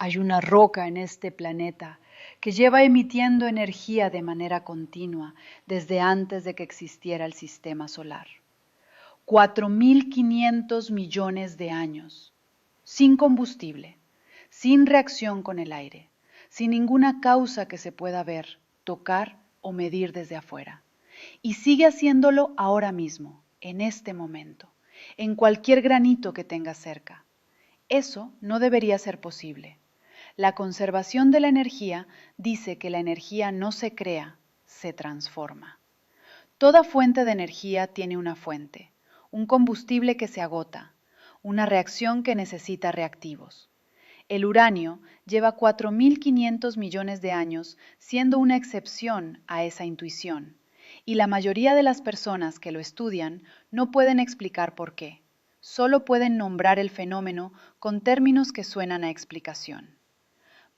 Hay una roca en este planeta que lleva emitiendo energía de manera continua desde antes de que existiera el sistema solar. 4.500 millones de años, sin combustible, sin reacción con el aire, sin ninguna causa que se pueda ver, tocar o medir desde afuera. Y sigue haciéndolo ahora mismo, en este momento, en cualquier granito que tenga cerca. Eso no debería ser posible. La conservación de la energía dice que la energía no se crea, se transforma. Toda fuente de energía tiene una fuente, un combustible que se agota, una reacción que necesita reactivos. El uranio lleva 4.500 millones de años siendo una excepción a esa intuición, y la mayoría de las personas que lo estudian no pueden explicar por qué. Solo pueden nombrar el fenómeno con términos que suenan a explicación.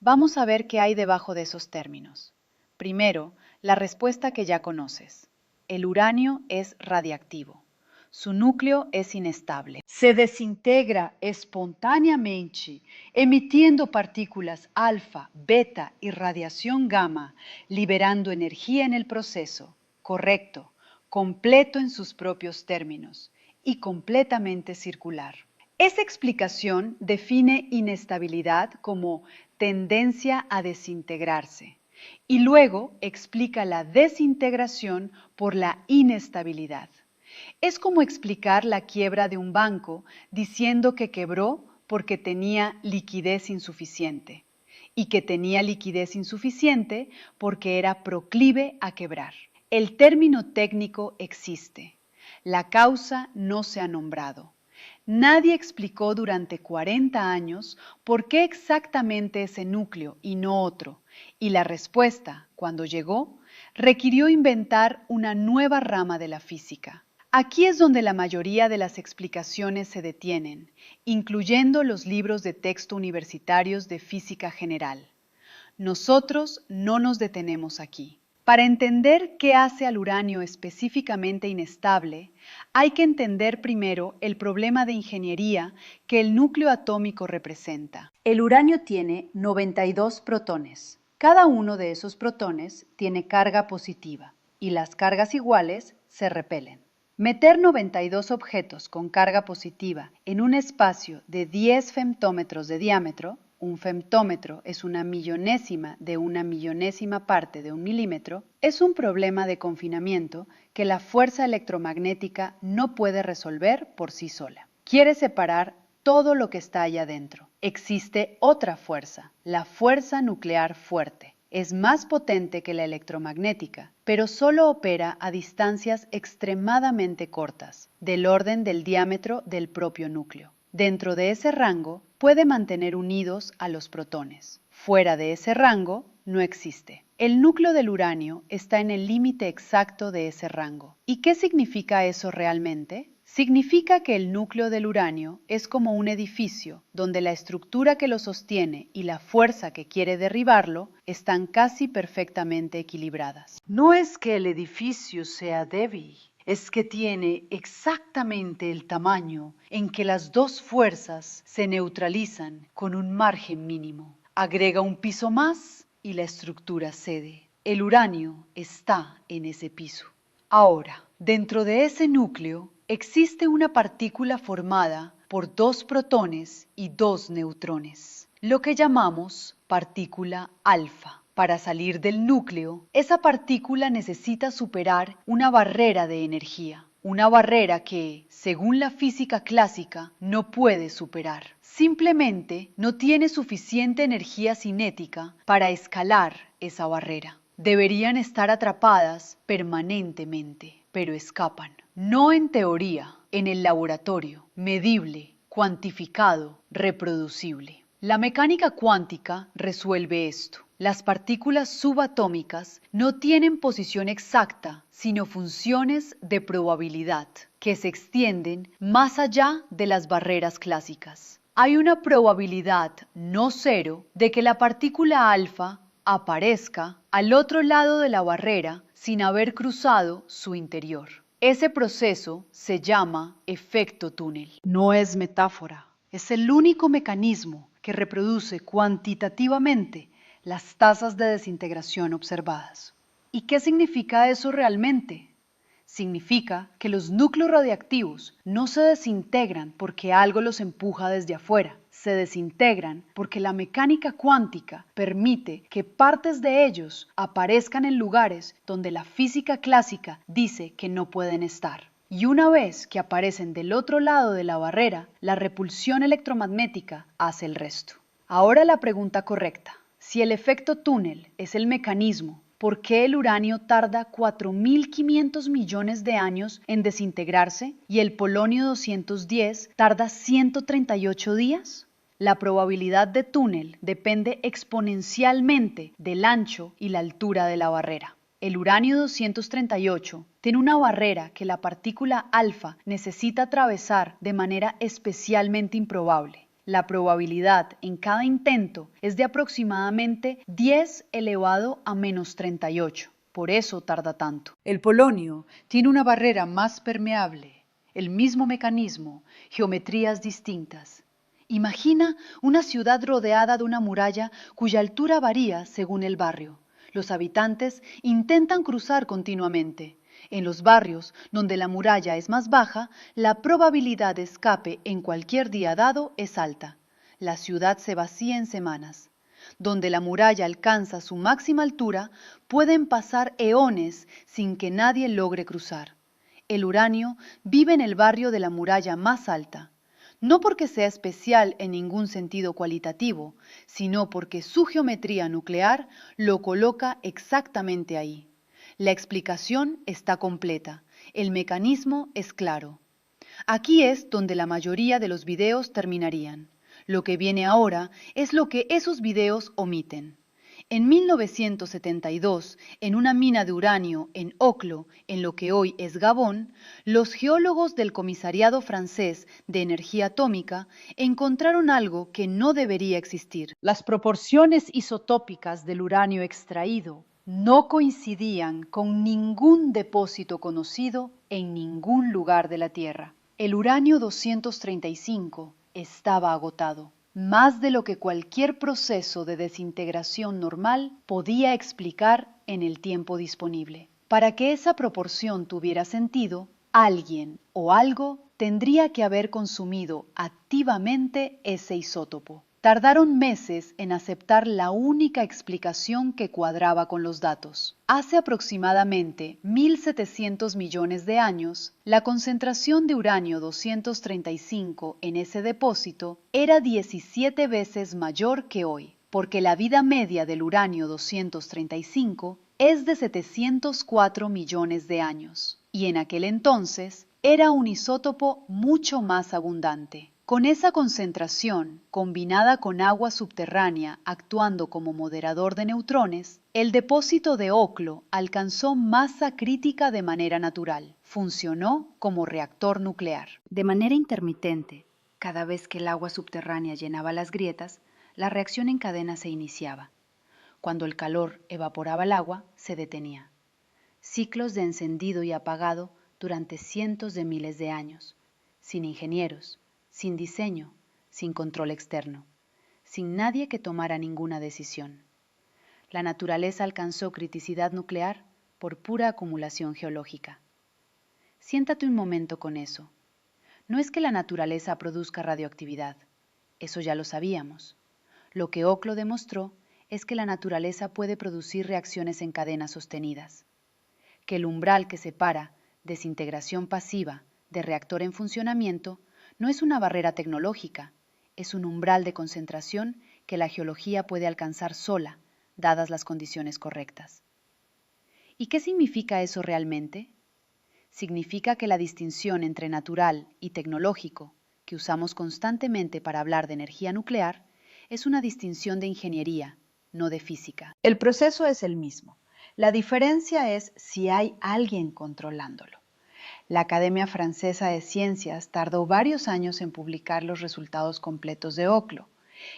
Vamos a ver qué hay debajo de esos términos. Primero, la respuesta que ya conoces. El uranio es radiactivo. Su núcleo es inestable. Se desintegra espontáneamente, emitiendo partículas alfa, beta y radiación gamma, liberando energía en el proceso. Correcto, completo en sus propios términos y completamente circular. Esa explicación define inestabilidad como tendencia a desintegrarse y luego explica la desintegración por la inestabilidad. Es como explicar la quiebra de un banco diciendo que quebró porque tenía liquidez insuficiente y que tenía liquidez insuficiente porque era proclive a quebrar. El término técnico existe. La causa no se ha nombrado. Nadie explicó durante 40 años por qué exactamente ese núcleo y no otro, y la respuesta, cuando llegó, requirió inventar una nueva rama de la física. Aquí es donde la mayoría de las explicaciones se detienen, incluyendo los libros de texto universitarios de física general. Nosotros no nos detenemos aquí. Para entender qué hace al uranio específicamente inestable, hay que entender primero el problema de ingeniería que el núcleo atómico representa. El uranio tiene 92 protones. Cada uno de esos protones tiene carga positiva y las cargas iguales se repelen. Meter 92 objetos con carga positiva en un espacio de 10 femtómetros de diámetro, un femtómetro es una millonésima de una millonésima parte de un milímetro, es un problema de confinamiento que la fuerza electromagnética no puede resolver por sí sola. Quiere separar todo lo que está allá adentro. Existe otra fuerza, la fuerza nuclear fuerte. Es más potente que la electromagnética, pero solo opera a distancias extremadamente cortas, del orden del diámetro del propio núcleo. Dentro de ese rango, puede mantener unidos a los protones. Fuera de ese rango, no existe. El núcleo del uranio está en el límite exacto de ese rango. ¿Y qué significa eso realmente? Significa que el núcleo del uranio es como un edificio donde la estructura que lo sostiene y la fuerza que quiere derribarlo están casi perfectamente equilibradas. No es que el edificio sea débil, es que tiene exactamente el tamaño en que las dos fuerzas se neutralizan con un margen mínimo. Agrega un piso más y la estructura cede. El uranio está en ese piso. Ahora, dentro de ese núcleo existe una partícula formada por 2 protones y 2 neutrones, lo que llamamos partícula alfa. Para salir del núcleo, esa partícula necesita superar una barrera de energía, una barrera que, según la física clásica, no puede superar. Simplemente no tiene suficiente energía cinética para escalar esa barrera. Deberían estar atrapadas permanentemente, pero escapan. No en teoría, en el laboratorio, medible, cuantificado, reproducible. La mecánica cuántica resuelve esto. Las partículas subatómicas no tienen posición exacta, sino funciones de probabilidad, que se extienden más allá de las barreras clásicas. Hay una probabilidad no cero de que la partícula alfa aparezca al otro lado de la barrera sin haber cruzado su interior. Ese proceso se llama efecto túnel. No es metáfora, es el único mecanismo que reproduce cuantitativamente las tasas de desintegración observadas. ¿Y qué significa eso realmente? Significa que los núcleos radiactivos no se desintegran porque algo los empuja desde afuera, se desintegran porque la mecánica cuántica permite que partes de ellos aparezcan en lugares donde la física clásica dice que no pueden estar. Y una vez que aparecen del otro lado de la barrera, la repulsión electromagnética hace el resto. Ahora la pregunta correcta. Si el efecto túnel es el mecanismo, ¿por qué el uranio tarda 4.500 millones de años en desintegrarse y el polonio 210 tarda 138 días? La probabilidad de túnel depende exponencialmente del ancho y la altura de la barrera. El uranio 238 tiene una barrera que la partícula alfa necesita atravesar de manera especialmente improbable. La probabilidad en cada intento es de aproximadamente 10 elevado a menos 38. Por eso tarda tanto. El polonio tiene una barrera más permeable, el mismo mecanismo, geometrías distintas. Imagina una ciudad rodeada de una muralla cuya altura varía según el barrio. Los habitantes intentan cruzar continuamente. En los barrios donde la muralla es más baja, la probabilidad de escape en cualquier día dado es alta. La ciudad se vacía en semanas. Donde la muralla alcanza su máxima altura, pueden pasar eones sin que nadie logre cruzar. El uranio vive en el barrio de la muralla más alta. No porque sea especial en ningún sentido cualitativo, sino porque su geometría nuclear lo coloca exactamente ahí. La explicación está completa, el mecanismo es claro. Aquí es donde la mayoría de los videos terminarían. Lo que viene ahora es lo que esos videos omiten. En 1972, en una mina de uranio en Oklo, en lo que hoy es Gabón, los geólogos del Comisariado Francés de Energía Atómica encontraron algo que no debería existir. Las proporciones isotópicas del uranio extraído no coincidían con ningún depósito conocido en ningún lugar de la Tierra. El uranio 235 estaba agotado, más de lo que cualquier proceso de desintegración normal podía explicar en el tiempo disponible. Para que esa proporción tuviera sentido, alguien o algo tendría que haber consumido activamente ese isótopo. Tardaron meses en aceptar la única explicación que cuadraba con los datos. Hace aproximadamente 1.700 millones de años, la concentración de uranio 235 en ese depósito era 17 veces mayor que hoy, porque la vida media del uranio 235 es de 704 millones de años, y en aquel entonces era un isótopo mucho más abundante. Con esa concentración, combinada con agua subterránea actuando como moderador de neutrones, el depósito de Oklo alcanzó masa crítica de manera natural. Funcionó como reactor nuclear. De manera intermitente, cada vez que el agua subterránea llenaba las grietas, la reacción en cadena se iniciaba. Cuando el calor evaporaba el agua, se detenía. Ciclos de encendido y apagado durante cientos de miles de años, sin ingenieros, sin diseño, sin control externo, sin nadie que tomara ninguna decisión. La naturaleza alcanzó criticidad nuclear por pura acumulación geológica. Siéntate un momento con eso. No es que la naturaleza produzca radioactividad, eso ya lo sabíamos. Lo que Oklo demostró es que la naturaleza puede producir reacciones en cadenas sostenidas, que el umbral que separa desintegración pasiva de reactor en funcionamiento no es una barrera tecnológica, es un umbral de concentración que la geología puede alcanzar sola, dadas las condiciones correctas. ¿Y qué significa eso realmente? Significa que la distinción entre natural y tecnológico, que usamos constantemente para hablar de energía nuclear, es una distinción de ingeniería, no de física. El proceso es el mismo. La diferencia es si hay alguien controlándolo. La Academia Francesa de Ciencias tardó varios años en publicar los resultados completos de Oklo,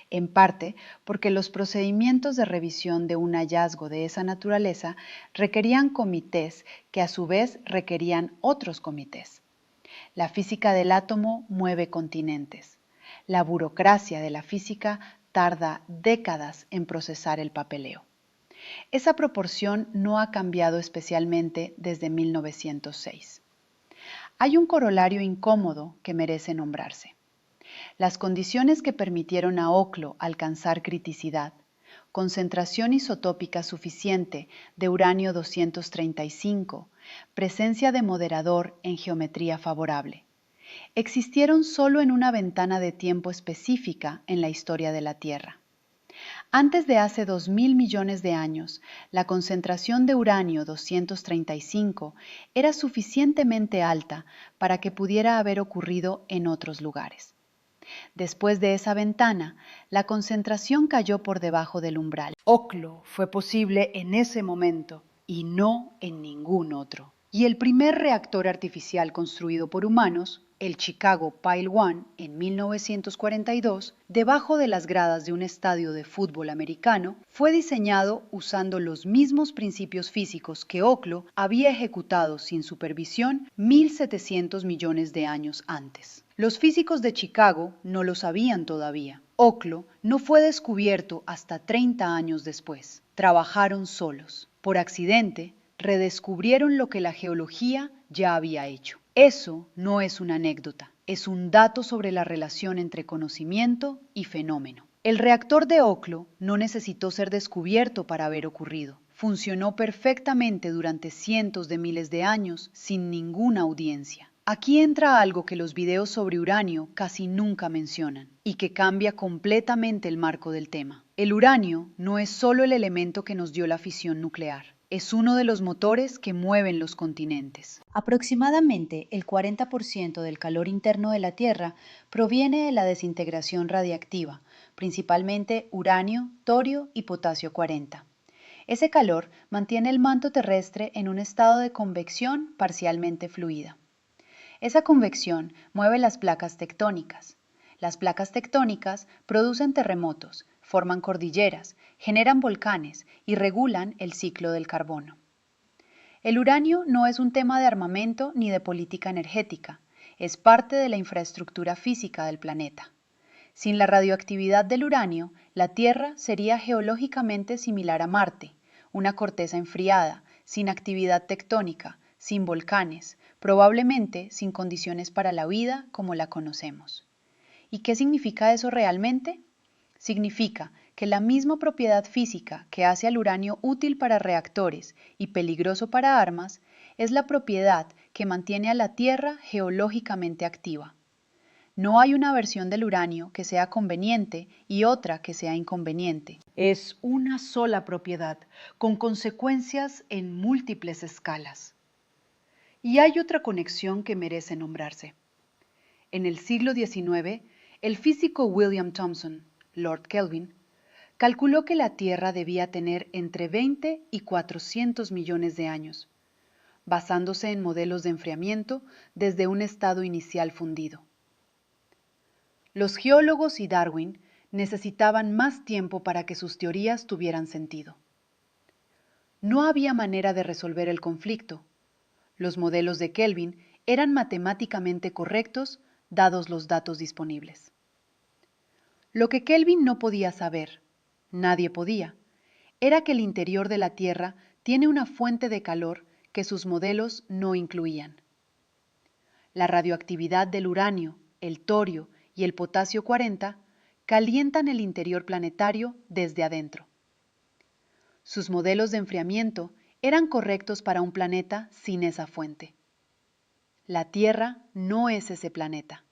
en parte porque los procedimientos de revisión de un hallazgo de esa naturaleza requerían comités que a su vez requerían otros comités. La física del átomo mueve continentes. La burocracia de la física tarda décadas en procesar el papeleo. Esa proporción no ha cambiado especialmente desde 1906. Hay un corolario incómodo que merece nombrarse. Las condiciones que permitieron a Oklo alcanzar criticidad, concentración isotópica suficiente de uranio 235, presencia de moderador en geometría favorable, existieron solo en una ventana de tiempo específica en la historia de la Tierra. Antes de hace 2.000 millones de años, la concentración de uranio 235 era suficientemente alta para que pudiera haber ocurrido en otros lugares. Después de esa ventana, la concentración cayó por debajo del umbral. Oklo fue posible en ese momento y no en ningún otro. Y el primer reactor artificial construido por humanos, el Chicago Pile 1 en 1942, debajo de las gradas de un estadio de fútbol americano, fue diseñado usando los mismos principios físicos que Oklo había ejecutado sin supervisión 1.700 millones de años antes. Los físicos de Chicago no lo sabían todavía. Oklo no fue descubierto hasta 30 años después. Trabajaron solos. Por accidente, redescubrieron lo que la geología ya había hecho. Eso no es una anécdota, es un dato sobre la relación entre conocimiento y fenómeno. El reactor de Oklo no necesitó ser descubierto para haber ocurrido. Funcionó perfectamente durante cientos de miles de años sin ninguna audiencia. Aquí entra algo que los videos sobre uranio casi nunca mencionan y que cambia completamente el marco del tema. El uranio no es solo el elemento que nos dio la fisión nuclear. Es uno de los motores que mueven los continentes. Aproximadamente el 40% del calor interno de la Tierra proviene de la desintegración radiactiva, principalmente uranio, torio y potasio 40. Ese calor mantiene el manto terrestre en un estado de convección parcialmente fluida. Esa convección mueve las placas tectónicas. Las placas tectónicas producen terremotos, forman cordilleras, generan volcanes y regulan el ciclo del carbono. El uranio no es un tema de armamento ni de política energética, es parte de la infraestructura física del planeta. Sin la radioactividad del uranio, la Tierra sería geológicamente similar a Marte, una corteza enfriada, sin actividad tectónica, sin volcanes, probablemente sin condiciones para la vida como la conocemos. ¿Y qué significa eso realmente? Significa que la misma propiedad física que hace al uranio útil para reactores y peligroso para armas es la propiedad que mantiene a la Tierra geológicamente activa. No hay una versión del uranio que sea conveniente y otra que sea inconveniente. Es una sola propiedad, con consecuencias en múltiples escalas. Y hay otra conexión que merece nombrarse. En el siglo XIX, el físico William Thomson, Lord Kelvin, calculó que la Tierra debía tener entre 20 y 400 millones de años, basándose en modelos de enfriamiento desde un estado inicial fundido. Los geólogos y Darwin necesitaban más tiempo para que sus teorías tuvieran sentido. No había manera de resolver el conflicto. Los modelos de Kelvin eran matemáticamente correctos dados los datos disponibles. Lo que Kelvin no podía saber, nadie podía, era que el interior de la Tierra tiene una fuente de calor que sus modelos no incluían. La radioactividad del uranio, el torio y el potasio 40 calientan el interior planetario desde adentro. Sus modelos de enfriamiento eran correctos para un planeta sin esa fuente. La Tierra no es ese planeta.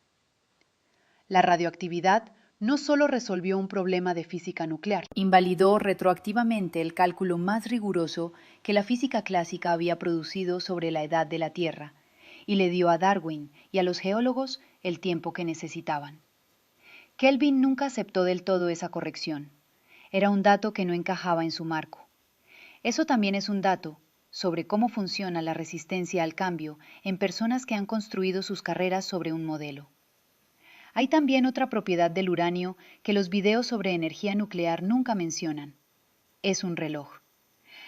La radioactividad no solo resolvió un problema de física nuclear, invalidó retroactivamente el cálculo más riguroso que la física clásica había producido sobre la edad de la Tierra, y le dio a Darwin y a los geólogos el tiempo que necesitaban. Kelvin nunca aceptó del todo esa corrección. Era un dato que no encajaba en su marco. Eso también es un dato sobre cómo funciona la resistencia al cambio en personas que han construido sus carreras sobre un modelo. Hay también otra propiedad del uranio que los videos sobre energía nuclear nunca mencionan. Es un reloj.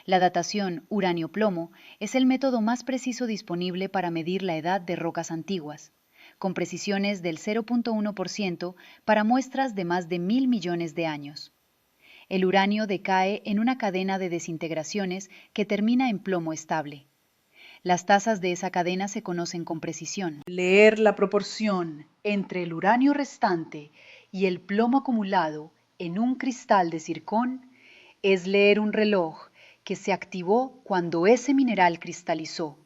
La datación uranio-plomo es el método más preciso disponible para medir la edad de rocas antiguas, con precisiones del 0.1% para muestras de más de 1.000 millones de años. El uranio decae en una cadena de desintegraciones que termina en plomo estable. Las tasas de esa cadena se conocen con precisión. Leer la proporción entre el uranio restante y el plomo acumulado en un cristal de zircón es leer un reloj que se activó cuando ese mineral cristalizó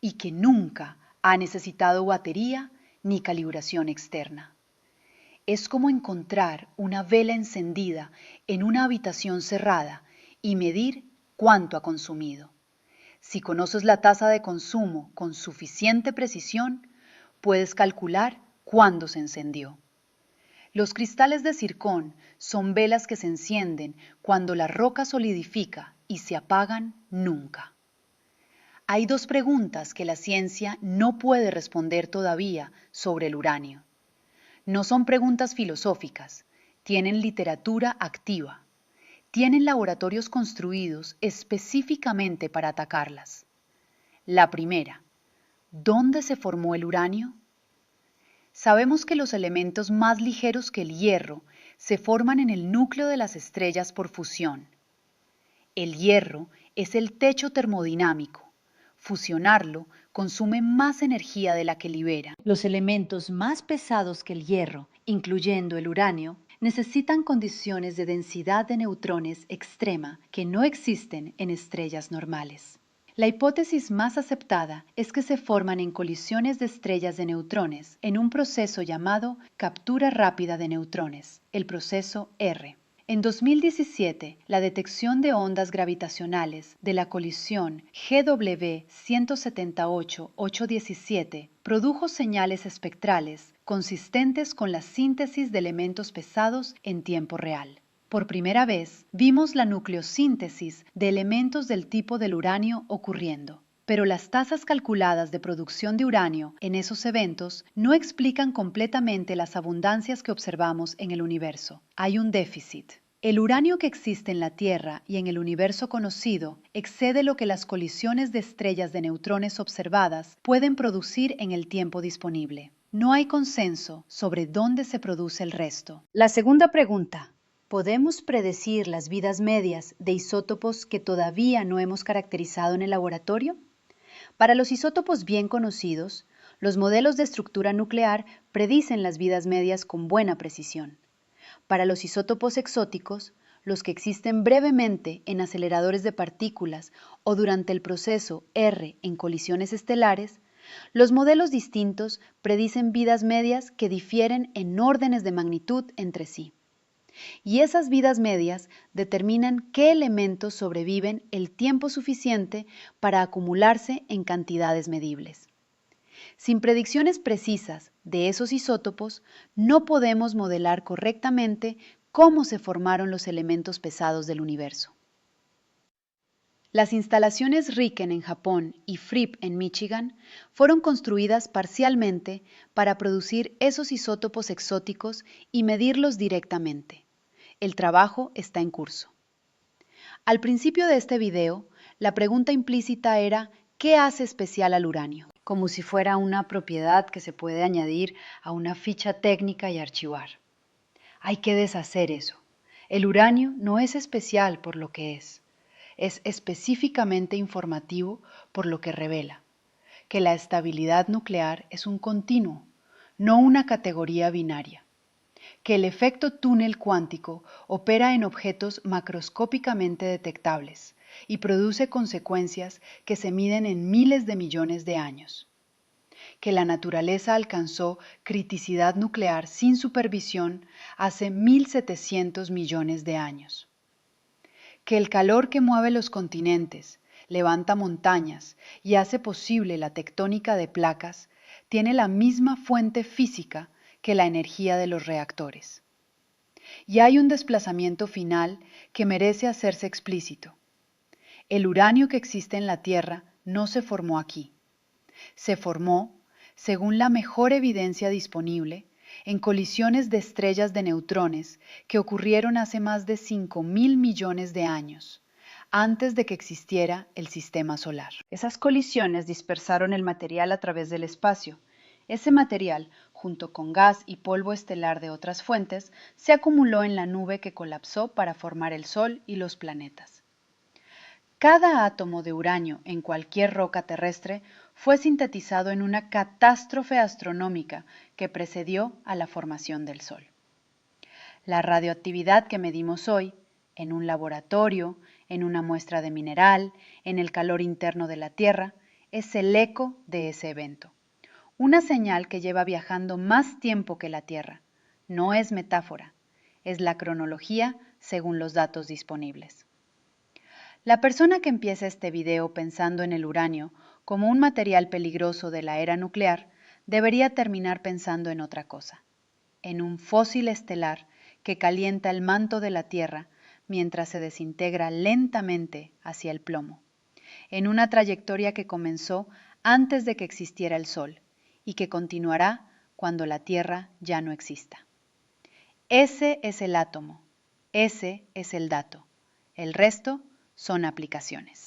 y que nunca ha necesitado batería ni calibración externa. Es como encontrar una vela encendida en una habitación cerrada y medir cuánto ha consumido. Si conoces la tasa de consumo con suficiente precisión, puedes calcular cuándo se encendió. Los cristales de zircón son velas que se encienden cuando la roca solidifica y se apagan nunca. Hay dos preguntas que la ciencia no puede responder todavía sobre el uranio. No son preguntas filosóficas, tienen literatura activa, tienen laboratorios construidos específicamente para atacarlas. La primera, ¿dónde se formó el uranio? Sabemos que los elementos más ligeros que el hierro se forman en el núcleo de las estrellas por fusión. El hierro es el techo termodinámico. Fusionarlo consume más energía de la que libera. Los elementos más pesados que el hierro, incluyendo el uranio, necesitan condiciones de densidad de neutrones extrema que no existen en estrellas normales. La hipótesis más aceptada es que se forman en colisiones de estrellas de neutrones en un proceso llamado captura rápida de neutrones, el proceso R. En 2017, la detección de ondas gravitacionales de la colisión GW 178-817 produjo señales espectrales consistentes con la síntesis de elementos pesados en tiempo real. Por primera vez, vimos la nucleosíntesis de elementos del tipo del uranio ocurriendo. Pero las tasas calculadas de producción de uranio en esos eventos no explican completamente las abundancias que observamos en el universo. Hay un déficit. El uranio que existe en la Tierra y en el universo conocido excede lo que las colisiones de estrellas de neutrones observadas pueden producir en el tiempo disponible. No hay consenso sobre dónde se produce el resto. La segunda pregunta. ¿Podemos predecir las vidas medias de isótopos que todavía no hemos caracterizado en el laboratorio? Para los isótopos bien conocidos, los modelos de estructura nuclear predicen las vidas medias con buena precisión. Para los isótopos exóticos, los que existen brevemente en aceleradores de partículas o durante el proceso R en colisiones estelares, los modelos distintos predicen vidas medias que difieren en órdenes de magnitud entre sí. Y esas vidas medias determinan qué elementos sobreviven el tiempo suficiente para acumularse en cantidades medibles. Sin predicciones precisas de esos isótopos, no podemos modelar correctamente cómo se formaron los elementos pesados del universo. Las instalaciones RIKEN en Japón y FRIP en Michigan fueron construidas parcialmente para producir esos isótopos exóticos y medirlos directamente. El trabajo está en curso. Al principio de este video, la pregunta implícita era ¿qué hace especial al uranio? Como si fuera una propiedad que se puede añadir a una ficha técnica y archivar. Hay que deshacer eso. El uranio no es especial por lo que es específicamente informativo por lo que revela, que la estabilidad nuclear es un continuo, no una categoría binaria, que el efecto túnel cuántico opera en objetos macroscópicamente detectables y produce consecuencias que se miden en miles de millones de años, que la naturaleza alcanzó criticidad nuclear sin supervisión hace 1.700 millones de años, que el calor que mueve los continentes, levanta montañas y hace posible la tectónica de placas tiene la misma fuente física que la energía de los reactores. Y hay un desplazamiento final que merece hacerse explícito. El uranio que existe en la Tierra no se formó aquí. Se formó, según la mejor evidencia disponible, en colisiones de estrellas de neutrones que ocurrieron hace más de 5.000 millones de años, antes de que existiera el sistema solar. Esas colisiones dispersaron el material a través del espacio, Ese material, junto con gas y polvo estelar de otras fuentes, se acumuló en la nube que colapsó para formar el Sol y los planetas. Cada átomo de uranio en cualquier roca terrestre fue sintetizado en una catástrofe astronómica que precedió a la formación del Sol. La radioactividad que medimos hoy, en un laboratorio, en una muestra de mineral, en el calor interno de la Tierra, es el eco de ese evento. Una señal que lleva viajando más tiempo que la Tierra. No es metáfora, es la cronología según los datos disponibles. La persona que empieza este video pensando en el uranio como un material peligroso de la era nuclear debería terminar pensando en otra cosa, en un fósil estelar que calienta el manto de la Tierra mientras se desintegra lentamente hacia el plomo, en una trayectoria que comenzó antes de que existiera el Sol y que continuará cuando la Tierra ya no exista. Ese es el átomo, ese es el dato, el resto son aplicaciones.